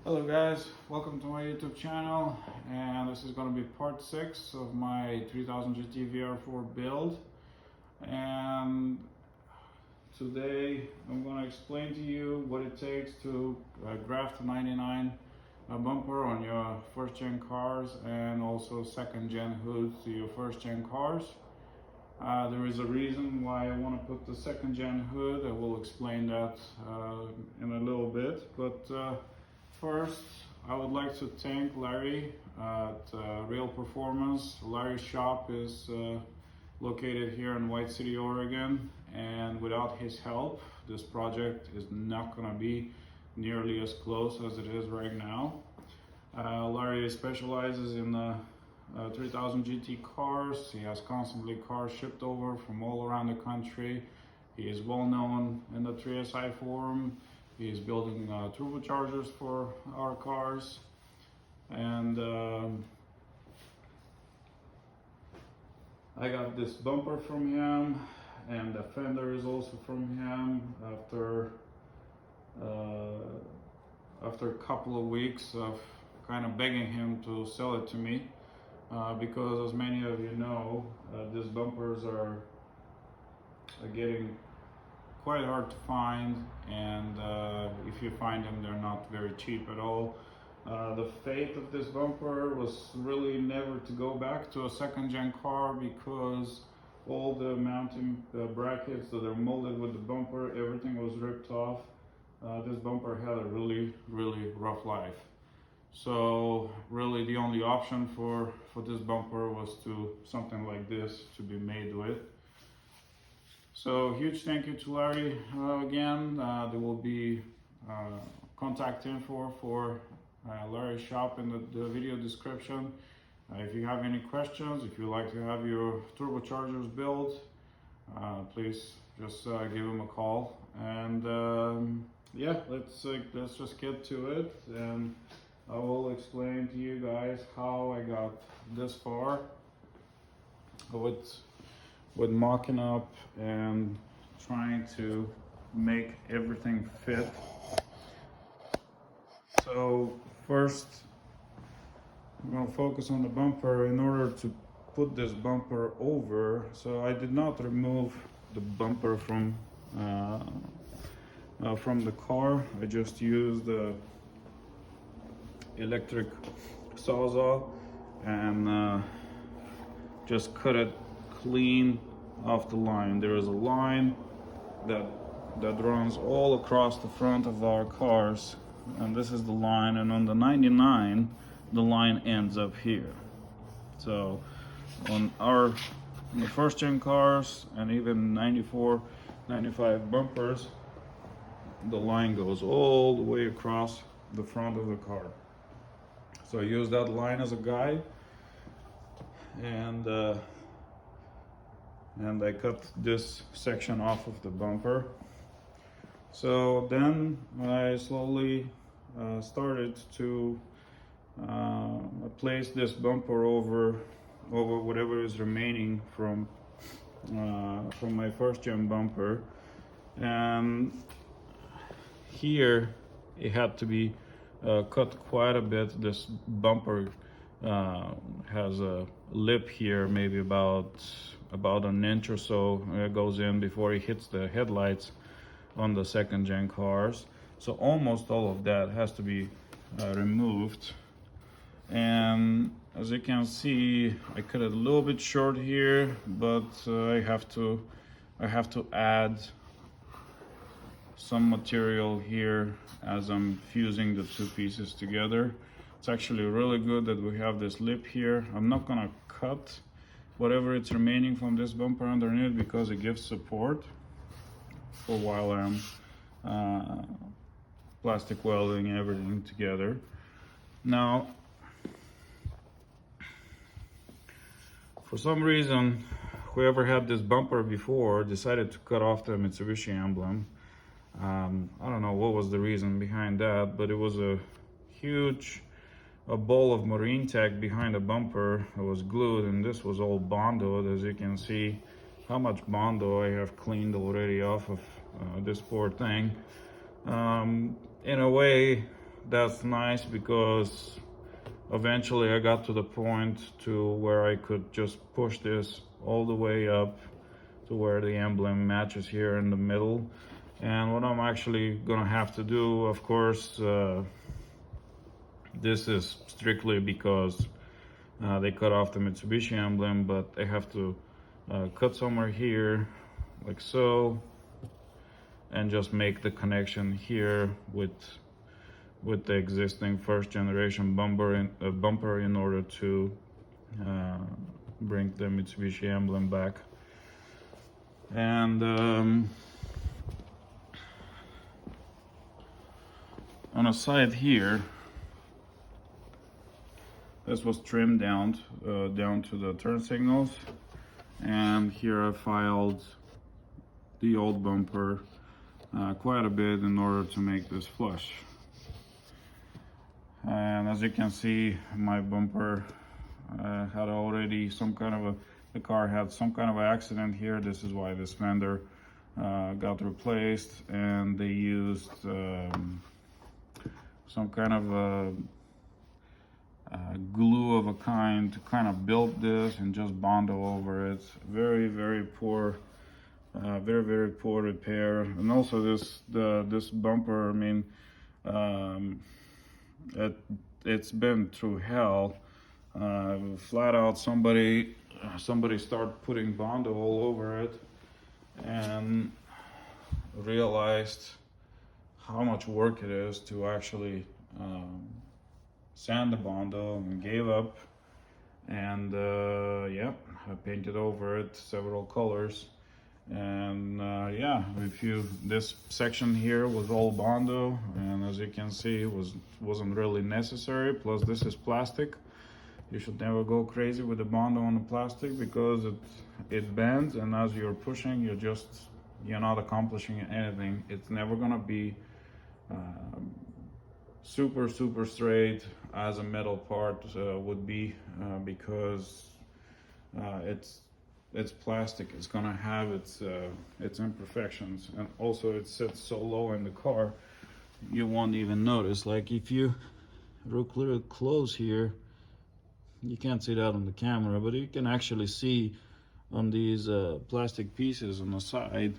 Hello guys, welcome to my YouTube channel, and this is going to be part 6 of my 3000 GT VR4 build. And today I'm going to explain to you what it takes to graft a 99 bumper on your first gen cars and also second gen hoods to your first gen cars. There is a reason why I want to put the second gen hood. I will explain that in a little bit, but first, I would like to thank Larry at Real Performance. Larry's shop is located here in White City, Oregon, and without his help, this project is not going to be nearly as close as it is right now. Larry specializes in 3000 GT cars. He has constantly cars shipped over from all around the country. He is well known in the 3SI forum. He is building turbochargers for our cars, and I got this bumper from him, and the fender is also from him after a couple of weeks of kind of begging him to sell it to me, because as many of you know, these bumpers are getting quite hard to find, and if you find them, they're not very cheap at all. The fate of this bumper was really never to go back to a second gen car, because all the mounting brackets that are molded with the bumper, everything was ripped off. This bumper had a really rough life. So really the only option for this bumper was to something like this to be made with. So huge thank you to Larry again. There will be contact info for Larry's shop in the video description. If you have any questions, if you like to have your turbochargers built, please just give him a call. And yeah, let's just get to it, and I will explain to you guys how I got this far with mocking up and trying to make everything fit. So first, I'm going to focus on the bumper in order to put this bumper over. So I did not remove the bumper from the car. I just used the electric sawzall and just cut it clean off the line. There is a line that runs all across the front of our cars, and this is the line, and on the 99 the line ends up here. So on the first gen cars and even 94 95 bumpers, the line goes all the way across the front of the car. So I use that line as a guide, and I cut this section off of the bumper. So then I slowly started to place this bumper over whatever is remaining from my first gen bumper. And here it had to be cut quite a bit. This bumper has a lip here, maybe about an inch or so goes in before it hits the headlights on the second gen cars. So almost all of that has to be removed. And as you can see, I cut it a little bit short here, but I have to add some material here as I'm fusing the two pieces together. It's actually really good that we have this lip here. I'm not gonna cut whatever it's remaining from this bumper underneath, because it gives support for while I'm plastic welding everything together. Now, for some reason, whoever had this bumper before decided to cut off the Mitsubishi emblem. I don't know what was the reason behind that, but it was a huge ball of marine tack behind the bumper. It was glued, and this was all bondoed. As you can see how much bondo I have cleaned already off of this poor thing. In a way, that's nice because eventually I got to the point to where I could just push this all the way up to where the emblem matches here in the middle. And what I'm actually gonna have to do, of course, this is strictly because they cut off the Mitsubishi emblem, but I have to cut somewhere here, like so, and just make the connection here with the existing first generation bumper in order to bring the Mitsubishi emblem back. And on a side here, this was trimmed down to the turn signals, and here I filed the old bumper quite a bit in order to make this flush. And as you can see, my bumper had already the car had some kind of accident here. This is why this fender got replaced, and they used some kind of glue of a kind to kind of build this and just bondo over it. Very poor, very poor repair. And also this bumper, I mean, it's been through hell. Flat out, somebody started putting bondo all over it and realized how much work it is to actually sand the bondo, and gave up. And yeah, I painted over it several colors. And yeah, this section here was all bondo, and as you can see, wasn't really necessary. Plus, this is plastic. You should never go crazy with the bondo on the plastic because it bends, and as you're pushing, you're not accomplishing anything. It's never gonna be super straight as a metal part would be, because it's plastic. It's gonna have its imperfections, and also it sits so low in the car you won't even notice. Like if you look a little close here, you can't see that on the camera, but you can actually see on these plastic pieces on the side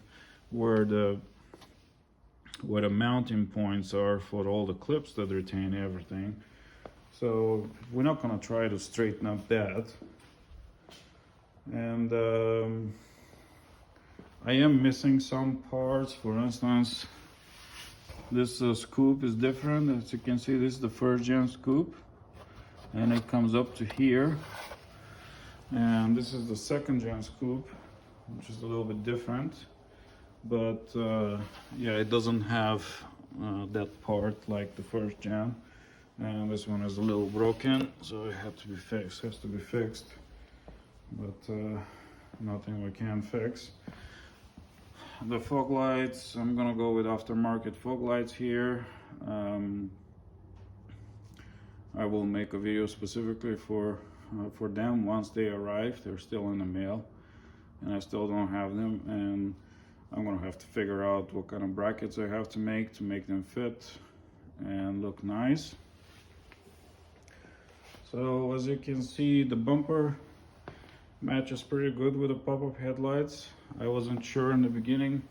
where the mounting points are for all the clips that retain everything. So we're not gonna try to straighten up that. And I am missing some parts. For instance, this scoop is different. As you can see, this is the first gen scoop, and it comes up to here. And this is the second gen scoop, which is a little bit different. But yeah, it doesn't have that part like the first gen. And this one is a little broken, so it has to be fixed. But nothing we can't fix. The fog lights, I'm gonna go with aftermarket fog lights here. I will make a video specifically for them once they arrive. They're still in the mail, and I still don't have them, and I'm gonna have to figure out what kind of brackets I have to make them fit and look nice. So as you can see, the bumper matches pretty good with the pop-up headlights. I wasn't sure in the beginning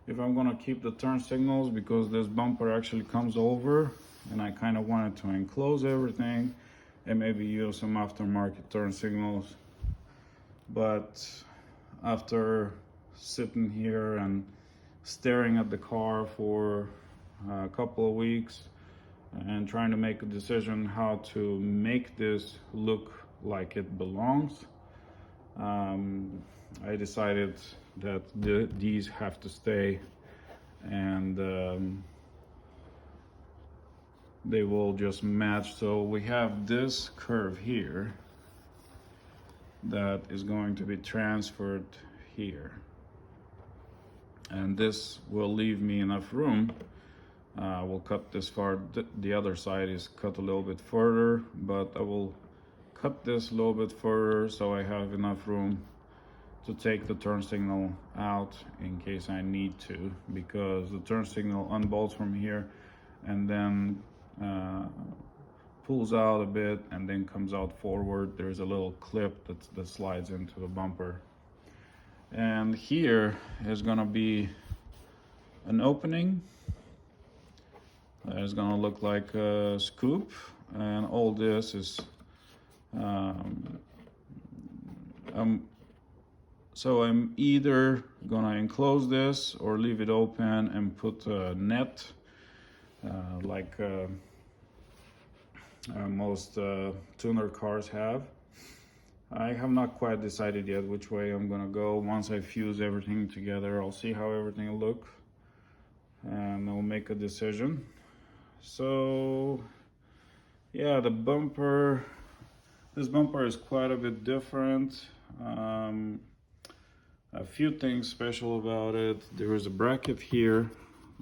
if I'm gonna keep the turn signals because this bumper actually comes over, and I kind of wanted to enclose everything and maybe use some aftermarket turn signals. But after sitting here and staring at the car for a couple of weeks and trying to make a decision how to make this look like it belongs, I decided that these have to stay, and they will just match. So we have this curve here that is going to be transferred here, and this will leave me enough room. We'll cut this far. The other side is cut a little bit further, but I will cut this a little bit further so I have enough room to take the turn signal out in case I need to, because the turn signal unbolts from here and then pulls out a bit and then comes out forward. There's a little clip that slides into the bumper. And here is gonna be an opening. It's gonna look like a scoop, and all this is so I'm either gonna enclose this or leave it open and put a net like most tuner cars have. I have not quite decided yet which way I'm gonna go. Once I fuse everything together, I'll see how everything will look and I'll make a decision. So yeah, this bumper is quite a bit different. A few things special about it. There is a bracket here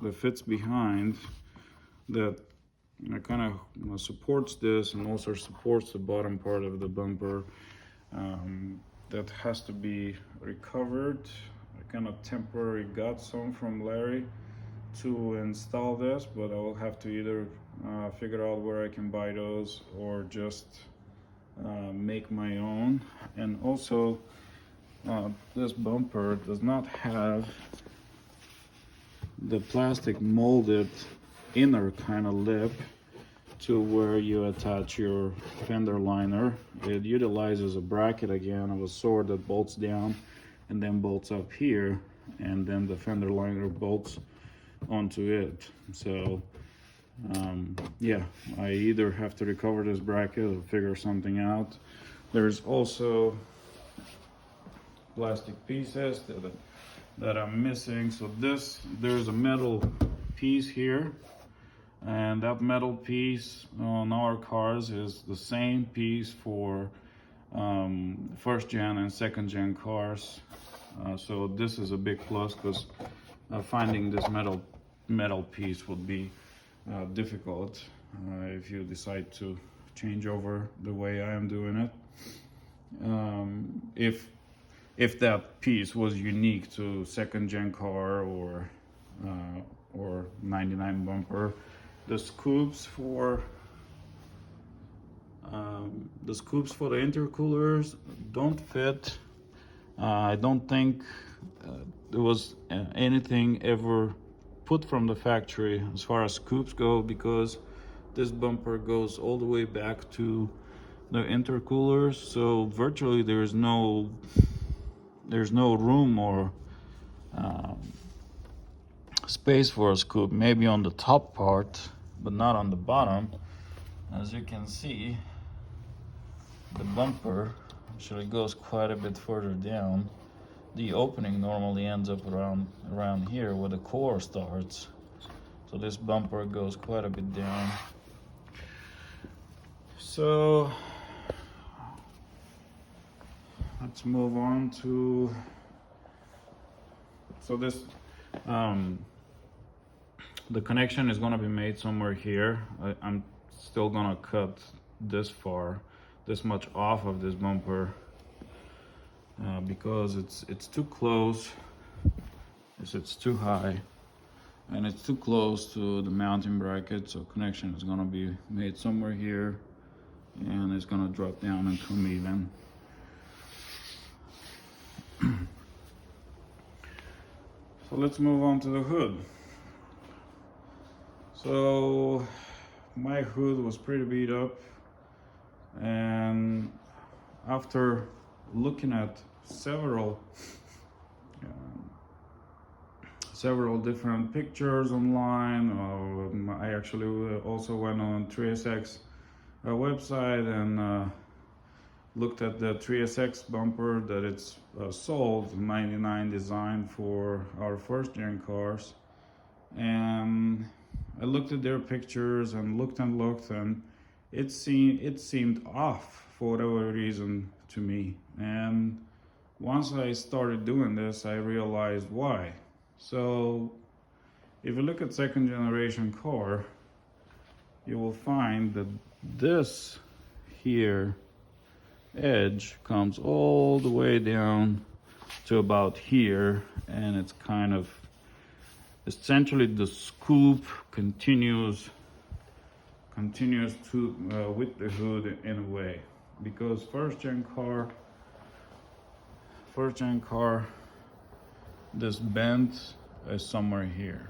that fits behind that kind of supports this and also supports the bottom part of the bumper. That has to be recovered. I kind of temporarily got some from Larry to install this, but I will have to either figure out where I can buy those or just make my own. And also this bumper does not have the plastic molded inner kind of lip to where you attach your fender liner. It utilizes a bracket again of a sort that bolts down and then bolts up here, and then the fender liner bolts onto it. So yeah, I either have to recover this bracket or figure something out. There's also plastic pieces that I'm missing. So there's a metal piece here, and that metal piece on our cars is the same piece for first gen and second gen cars. So this is a big plus, because finding this metal piece would be difficult if you decide to change over the way I am doing it. If that piece was unique to second gen car or 99 bumper, the scoops for the intercoolers don't fit. I don't think there was anything ever put from the factory as far as scoops go, because this bumper goes all the way back to the intercoolers. So virtually there's no room or space for a scoop. Maybe on the top part, but not on the bottom. As you can see, the bumper actually goes quite a bit further down. The opening normally ends up around here where the core starts. So this bumper goes quite a bit down. So let's move on to, so this the connection is going to be made somewhere here. I'm still going to cut this much off of this bumper because it's too close. It's too high and it's too close to the mounting bracket. So connection is going to be made somewhere here, and it's going to drop down and come even. So let's move on to the hood. So my hood was pretty beat up, and after looking at several different pictures online, I actually also went on 3SX website and looked at the 3SX bumper that it's sold, 99 design for our first gen cars, and I looked at their pictures and looked, and it seemed off for whatever reason to me. And once I started doing this, I realized why. So if you look at second generation car, you will find that this here edge comes all the way down to about here, and it's kind of essentially the scoop continues continues to with the hood in a way, because first gen car, this bend is somewhere here,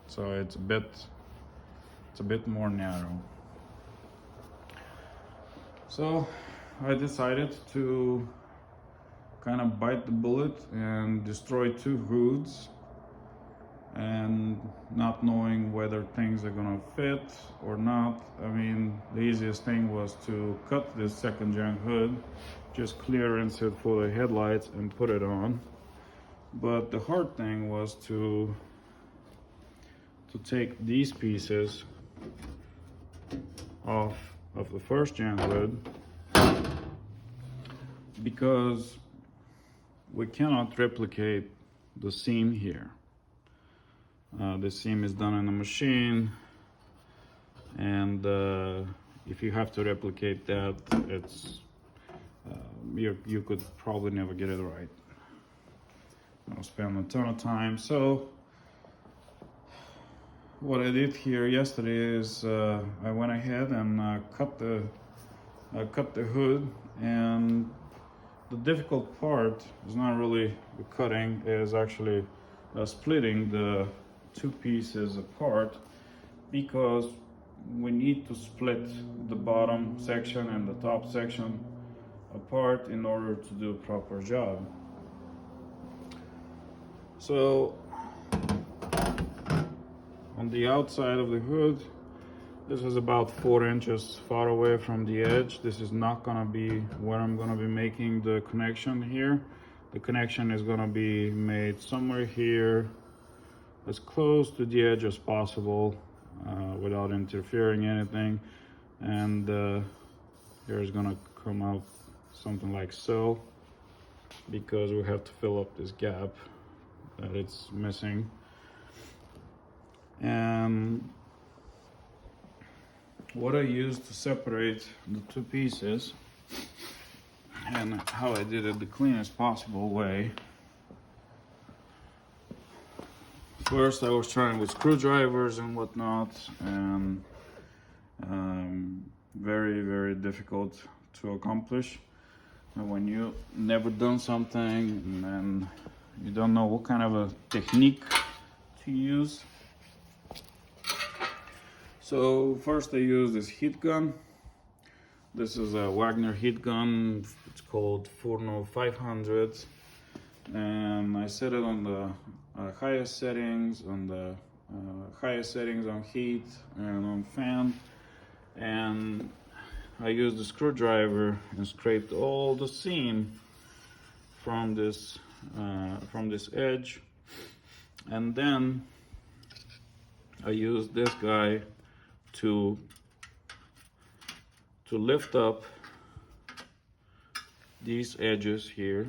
so it's a bit more narrow. So I decided to kind of bite the bullet and destroy two hoods, and not knowing whether things are gonna fit or not. I mean, the easiest thing was to cut this second gen hood, just clearance it for the headlights and put it on. But the hard thing was to take these pieces off of the first gen hood, because we cannot replicate the seam here. The seam is done in a machine, and if you have to replicate that, it's you could probably never get it right. I'll spend a ton of time. So what I did here yesterday is I went ahead and cut the hood, and the difficult part is not really the cutting, is actually splitting the two pieces apart, because we need to split the bottom section and the top section apart in order to do a proper job. So on the outside of the hood, this is about 4 inches far away from the edge. This is not gonna be where I'm gonna be making the connection here. The connection is gonna be made somewhere here, as close to the edge as possible, without interfering anything. And here is gonna come out something like so, because we have to fill up this gap that it's missing. And what I used to separate the two pieces, and how I did it the cleanest possible way. First, I was trying with screwdrivers and whatnot, and very, very difficult to accomplish. And when you never done something and you don't know what kind of a technique to use. So first I used this heat gun. This is a Wagner heat gun. It's called Furno 500, and I set it on the highest settings, on heat and on fan. And I used the screwdriver and scraped all the seam from this edge, and then I used this guy to lift up these edges here.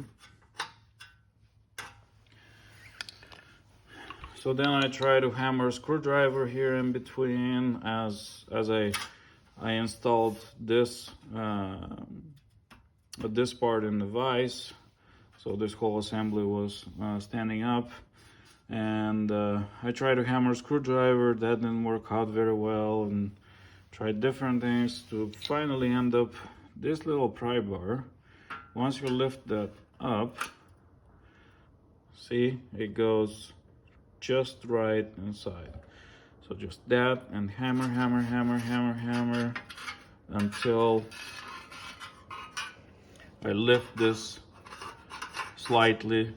So then I try to hammer a screwdriver here in between as I installed this part in the vise. So this whole assembly was standing up, and I tried to hammer a screwdriver. That didn't work out very well, and tried different things to finally end up this little pry bar. Once you lift that up, see, it goes just right inside. So just that, and hammer, hammer, hammer, hammer, hammer, until I lift this slightly,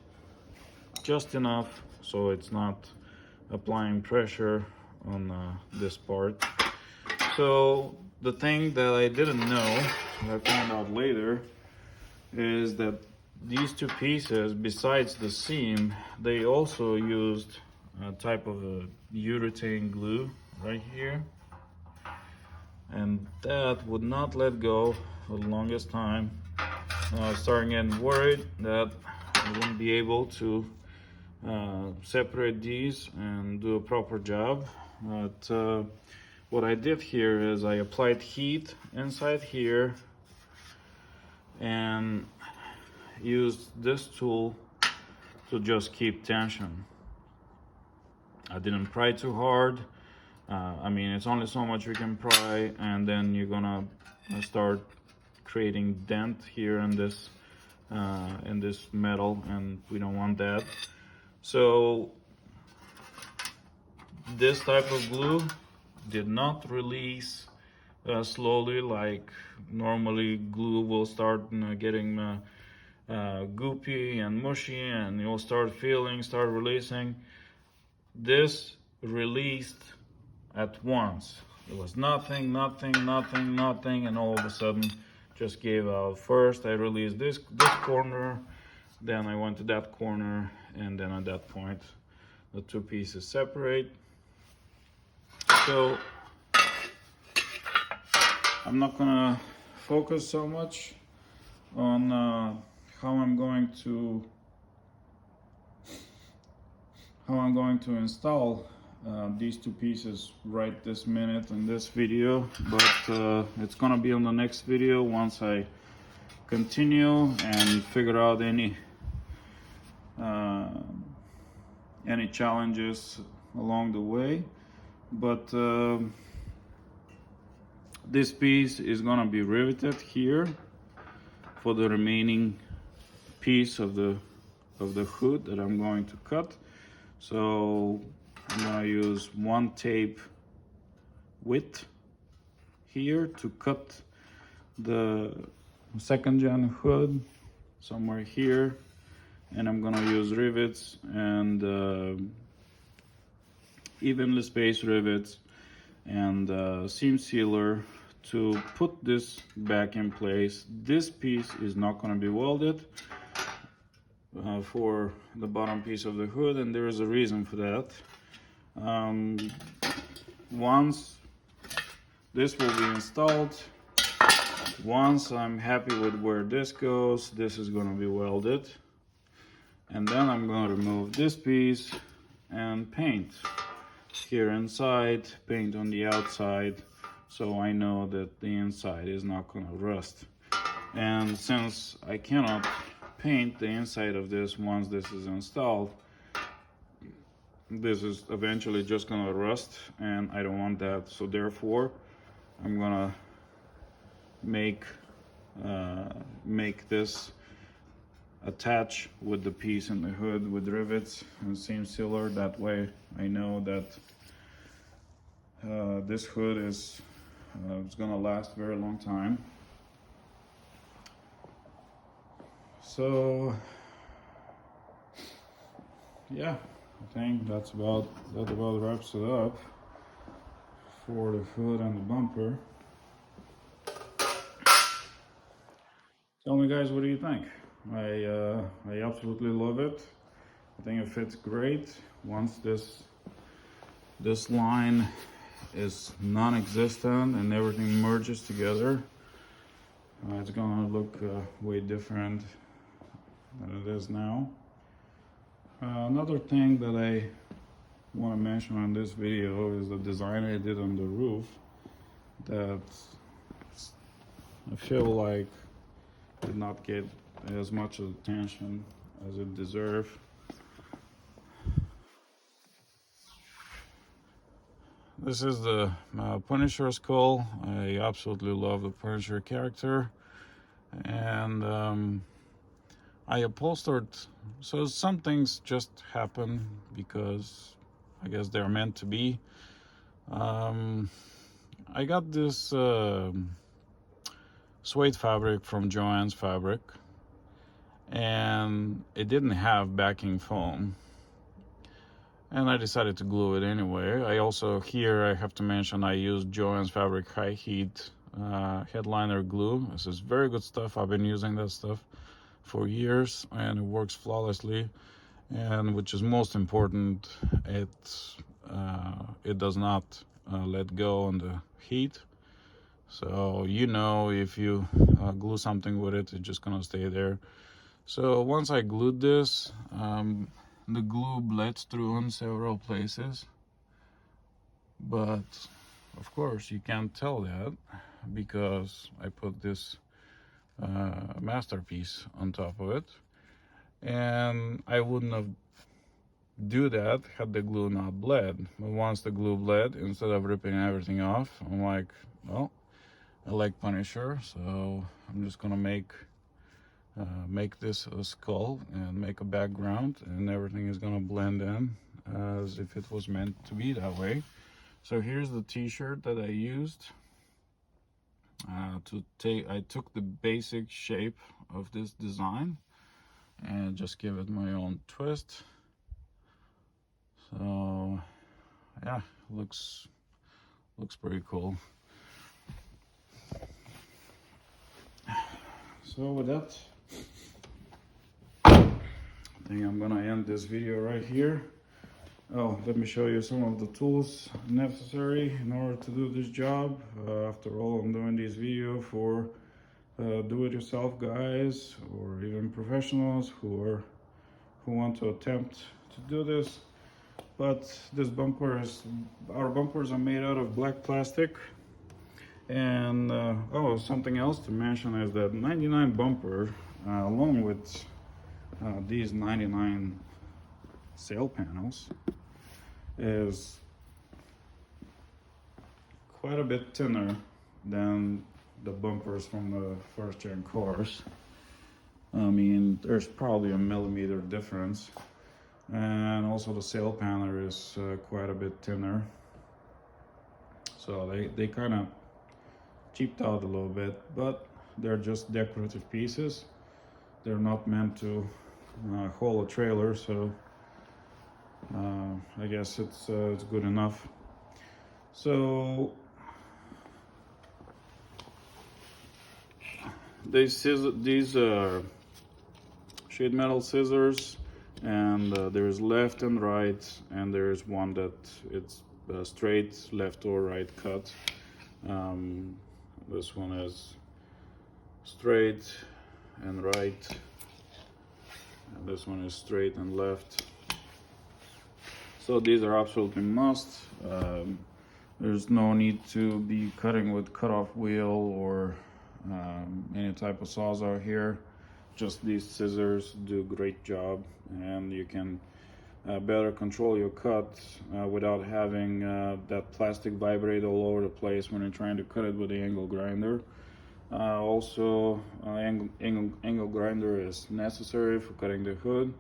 just enough so it's not applying pressure on this part. So the thing that I didn't know, I found out later, is that these two pieces, besides the seam, they also used a type of a urethane glue right here, and that would not let go for the longest time. I was starting getting worried that I wouldn't be able to separate these and do a proper job. But what I did here is I applied heat inside here and used this tool to just keep tension. I didn't pry too hard. I mean, it's only so much we can pry, and then you're gonna start creating dent here in this metal, and we don't want that. So this type of glue did not release slowly like normally glue will start getting goopy and mushy, and you'll start releasing. This released at once. It was nothing, and all of a sudden just gave out. First I released this corner, then I went to that corner, and then at that point the two pieces separate. So I'm not gonna focus so much on how I'm going to install these two pieces right this minute in this video, but it's gonna be on the next video once I continue and figure out any challenges along the way. But this piece is gonna be riveted here for the remaining piece of the hood that I'm going to cut. So I'm gonna use one tape width here to cut the second gen hood somewhere here, and I'm gonna use rivets and evenly spaced rivets and seam sealer to put this back in place. This piece is not going to be welded for the bottom piece of the hood, and there is a reason for that. Once this will be installed, once I'm happy with where this goes, this is going to be welded, and then I'm going to remove this piece and paint here inside, paint on the outside, so I know that the inside is not going to rust. And since I cannot paint the inside of this once this is installed, this is eventually just going to rust, and I don't want that. So therefore I'm going to make this attach with the piece in the hood with rivets and seam sealer. That way I know that this hood is it's gonna last a very long time. So yeah, I think that about wraps it up for the hood and the bumper. Tell me guys, what do you think? I absolutely love it. I think it fits great. Once this line is non-existent and everything merges together, it's gonna look way different than it is now. Another thing that I want to mention on this video is the design I did on the roof that I feel like did not get as much attention as it deserved. This is the Punisher skull. I absolutely love the Punisher character, and I upholstered, so some things just happen because I guess they're meant to be. I got this suede fabric from Joann's Fabric, and it didn't have backing foam, and I decided to glue it anyway. I also, here I have to mention, I used Joann's Fabric high heat headliner glue. This is very good stuff. I've been using that stuff for years and it works flawlessly, and which is most important, it does not let go on the heat. So you know, if you glue something with it, it's just gonna stay there. So once I glued this, the glue bled through in several places, but of course you can't tell that because I put this masterpiece on top of it, and I wouldn't have do that had the glue not bled. But once the glue bled, instead of ripping everything off, I'm like, well, I like Punisher, so I'm just gonna make this a skull and make a background, and everything is gonna blend in as if it was meant to be that way. So here's the t-shirt that I used I took the basic shape of this design and just give it my own twist. So yeah, looks pretty cool. So with that, I think I'm gonna end this video right here. Oh, let me show you some of the tools necessary in order to do this job. After all, I'm doing this video for do-it-yourself guys or even professionals who want to attempt to do this. But our bumpers are made out of black plastic. And oh, something else to mention is that 99 bumper, along with these 99 sail panels, is quite a bit thinner than the bumpers from the first gen cars. I mean, there's probably a millimeter difference, and also the sail panel is quite a bit thinner, so they kind of cheaped out a little bit, but they're just decorative pieces. They're not meant to haul a trailer, so I guess it's good enough. So these sheet metal scissors, and there's left and right, and there's one that it's straight left or right cut. This one is straight and right, and this one is straight and left. So these are absolutely must. There's no need to be cutting with cutoff wheel or any type of sawzall here. Just these scissors do a great job, and you can better control your cut without having that plastic vibrate all over the place when you're trying to cut it with the angle grinder. Also, angle grinder is necessary for cutting the hood,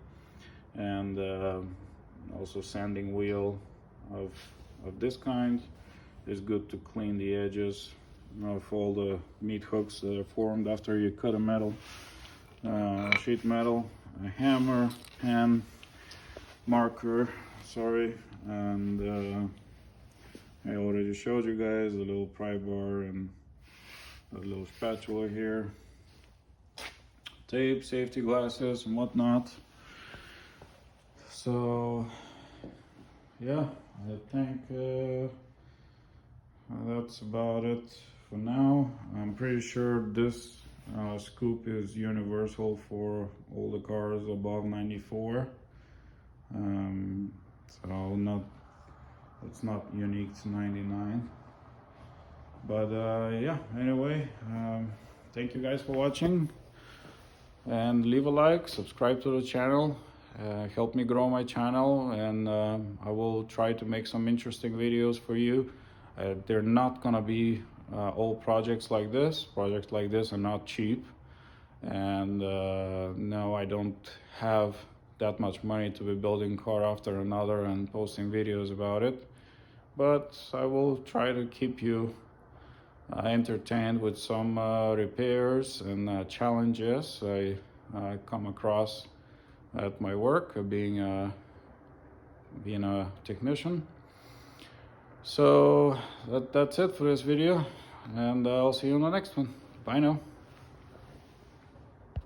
and also sanding wheel of this kind is good to clean the edges of all the meat hooks that are formed after you cut a metal sheet metal. A hammer, pen, marker, and I already showed you guys the little pry bar and a little spatula here, tape, safety glasses and whatnot. So yeah, I think that's about it for now. I'm pretty sure this scoop is universal for all the cars above 94. So it's not unique to 99. But yeah, anyway, thank you guys for watching, and leave a like, subscribe to the channel. Help me grow my channel, and I will try to make some interesting videos for you. They're not gonna be all projects like this. Projects like this are not cheap, and no, I don't have that much money to be building car after another and posting videos about it. But I will try to keep you entertained with some repairs and challenges I come across at my work, being a technician. So that's it for this video, and I'll see you on the next one. Bye now.